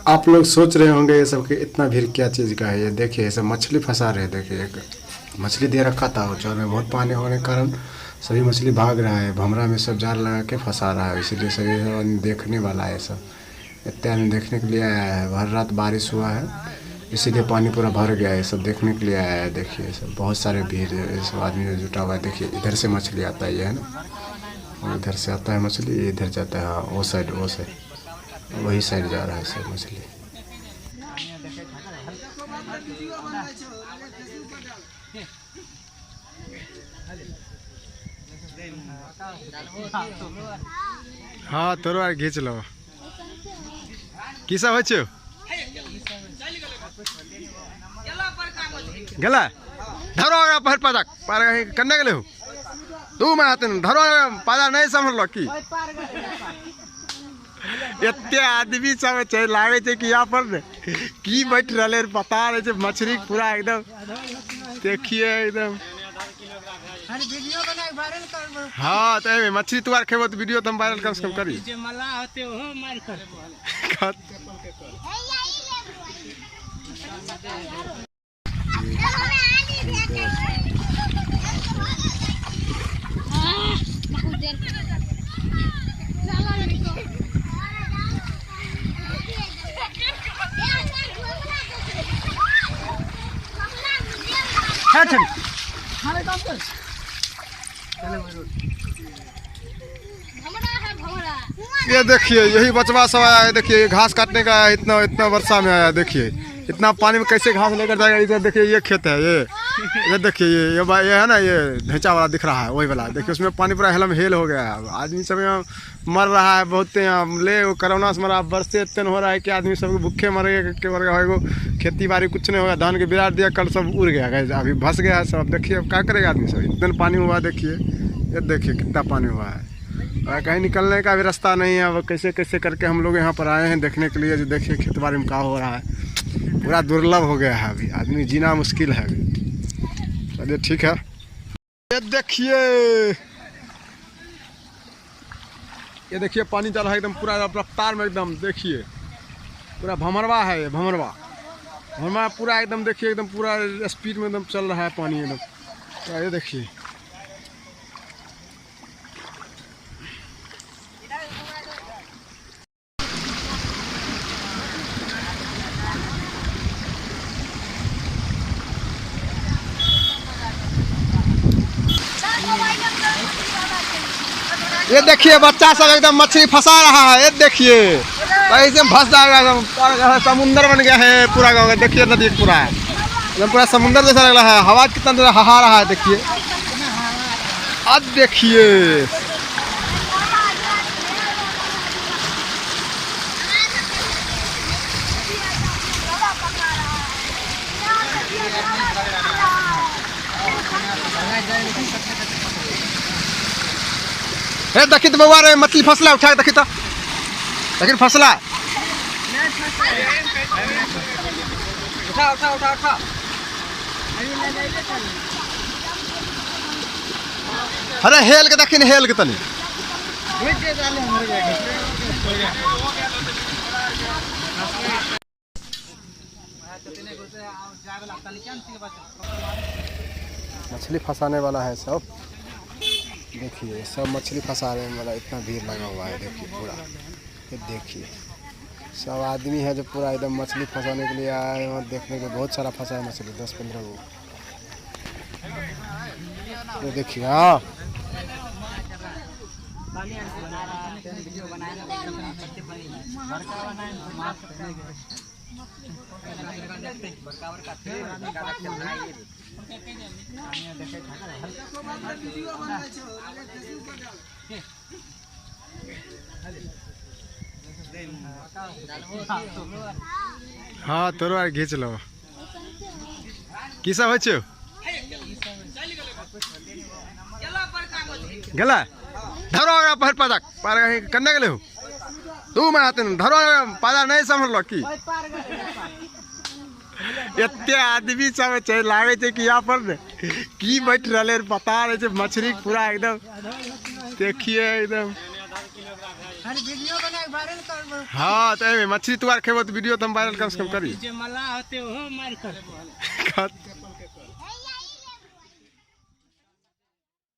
आप लोग सोच रहे होंगे ये सब कि इतना भीड़ क्या चीज़ का है। ये देखिए ये सब मछली फंसा रहे हैं। देखिए एक मछली दे रखा था, वो चौर में बहुत पानी होने के कारण सभी मछली भाग रहा है। भमरा में सब जाल लगा के फंसा रहा है, इसीलिए सभी सब देखने वाला है। सब इतने आदमी देखने के लिए आया है। भर रात बारिश हुआ है, इसीलिए पानी पूरा भर गया है। सब देखने के लिए आया है। देखिए सब बहुत सारे भीड़ है, सब आदमी जुटा हुआ है। देखिए इधर से मछली आता है, ये है ना, इधर से आता है मछली, इधर जाता है। हाँ वो साइड, वो साइड, वही साइड जा रहा है सब मछली। हाँ तोरो आर घींच लो। की सब हो गला धरो पहर पादा पार कन्ने गेले हो तू मैं आते धरो पादा नहीं समझ लो की एते आदमी सब छै लागे छै कि यहाँ पर ने की बैठ रहे पता नहीं मछली पूरा एकदम देखिए एकदम। हाँ तो मछली तुम्हारे खेबो तो वीडियो तो हम वायरल कम से कम करी। ये देखिए यही बचवा सब आया है। देखिए घास काटने का इतना इतना वर्षा में आया। देखिए इतना पानी में कैसे घास लेकर जाएगा। इधर देखिए ये खेत है, ये इधर देखिए ये है ना, ये ढेंचा वाला दिख रहा है वही वाला। देखिए उसमें पानी पूरा हेलम हेल हो गया है। आदमी सब यहाँ मर रहा है बहुत। यहाँ ले कोरोना से मरा, बरसे इतने हो रहा है कि आदमी सब भूखे मर गए। खेती बाड़ी कुछ नहीं होगा, धान के बिराट दिया कल सब उड़ गया, अभी भस गया है सब। देखिए अब क्या करेगा आदमी सब, इतना पानी हुआ। देखिए ये देखिए कितना पानी हुआ है और कहीं निकलने का भी रास्ता नहीं है। अब कैसे कैसे करके हम लोग यहाँ पर आए हैं देखने के लिए। जो देखिए खेत बाड़ी में क्या हो रहा है, पूरा दुर्लभ हो गया है। अभी आदमी जीना मुश्किल है अभी। चलिए ठीक है। ये देखिए पानी चल रहा है एकदम पूरा रफ्तार में एकदम। देखिए पूरा भमरवा है, ये भमरवा पूरा एकदम। देखिए एकदम पूरा स्पीड में एकदम चल रहा है पानी एकदम। तो ये देखिए बच्चा सब एकदम मछली फंसा रहा है। ये देखिए ऐसे फंस जाएगा, समुंदर बन गया है पूरा गाँव। देखिए नदी पूरा एकदम पूरा समुंदर जैसा लग रहा है। हवा कितना देर हहा रहा है देखिए। अब देखिए देखी तो बउआ रे मछली फसला उठा देखी तो लेकिन फसला उठा उठा उठा उठा। अरे हेल के देखी हेल के तनी मछली फंसाने वाला है सब। देखिए सब मछली फंसा रहे हैं, मतलब इतना भीड़ लगा हुआ है। देखिए पूरा ये देखिए सब आदमी है जो पूरा एकदम मछली फंसाने के लिए आए हैं। और देखने के बहुत सारा फंसा है मछली, 10-15 गो। ये देखिए हाँ हाँ तोरो आर घींच लो। की सब हो गला धरो पहर पादा पार कन्ने गेले हो तू मैं आते धरो पादा नहीं समझ लो की एते आदमी सब छै लागे छै कि यहाँ पर ने की बैठ रहे पता नहीं छै। मछली पूरा एकदम देखिए एकदम अरे वीडियो बना वायरल कर। हाँ तो ए मछली तुआर खेबो तो वीडियो तो हम वायरल कम से कम करी जे मला होते हो मार कर।